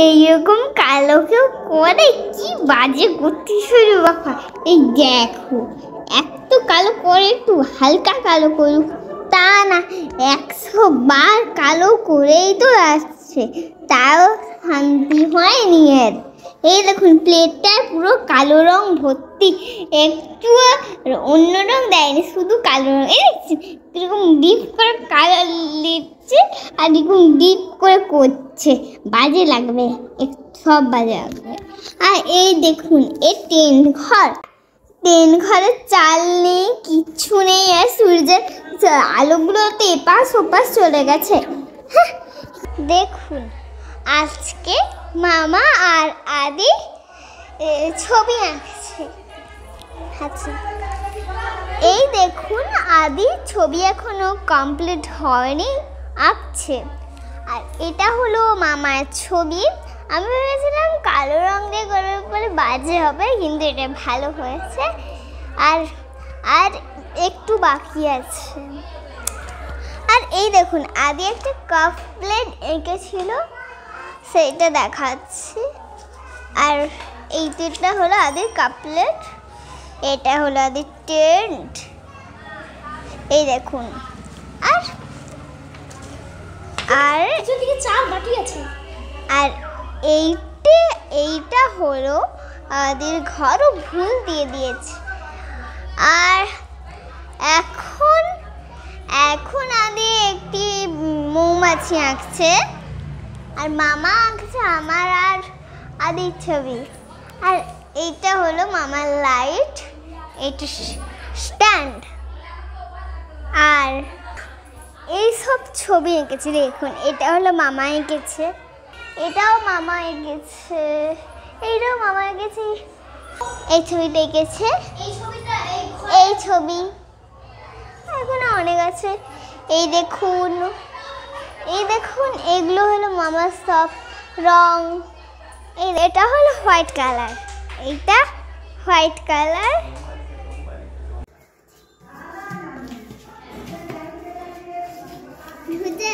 এইরকম কালো কেউ করে? কি বাজে করতে শুরু বাবা। এই দেখো, এত কালো করে, একটু হালকা কালো করুক, তা না 100 বার কালো করেই তো আসছে, তাও শান্তি হয়নি এর। এই দেখুন প্লেটটায় পুরো কালো রং ভর্তি, একটু অন্য রং দেয়নি, শুধু কালো রং। এই দেখছি এরকম ডিপ করে কালো লিখছে আর এরকম ডিপ করে করছে, বাজে লাগবে, সব বাজে লাগবে। আর এই দেখুন এই ট্রেন ঘরে চাল নেই, কিচ্ছু নেই, আর সূর্যের আলোগুলোতে এপাশ ওপাশ চলে গেছে। দেখুন আজকে মামা আর আদি ছবি আঁকছে। আচ্ছা, এই দেখুন আদি ছবি এখনো কমপ্লিট হয়নি, আঁকছে। আর এটা হলো মামার ছবি। আমি ভেবেছিলাম কালো রং দিয়ে করার পরে বাজে হবে, কিন্তু এটা ভালো হয়েছে। আর আর একটু বাকি আছে। আর এই দেখুন আদি একটা কাপ প্লেট এঁকেছিল, সেইটা দেখাচ্ছি। আর এইটা হলো আদির কাপ প্লেট, এটা হলো আদির টেন্ট, এই দেখুন। আর আর চা বাটি আছে। আর এইটা হলো আদির ঘরও ভুল দিয়ে দিয়েছে। আর এখন আদি একটি মৌমাছি আঁকছে, আর মামা আঁকছে আমার আর আদির ছবি। আর এইটা হলো মামার লাইট, এইটা স্ট্যান্ড। আর এই সব ছবি এঁকেছি, দেখুন এটা হলো মামা এঁকেছে, এটাও মামা এঁকেছে, এইটাও মামা এঁকেছে, এই ছবিটা এঁকেছে, এই ছবি এখানে অনেক আছে। এই দেখুন এগুলো হলো মামার সব রং। এটা হলো হোয়াইট কালার, এইটা হোয়াইট কালার। বুঝে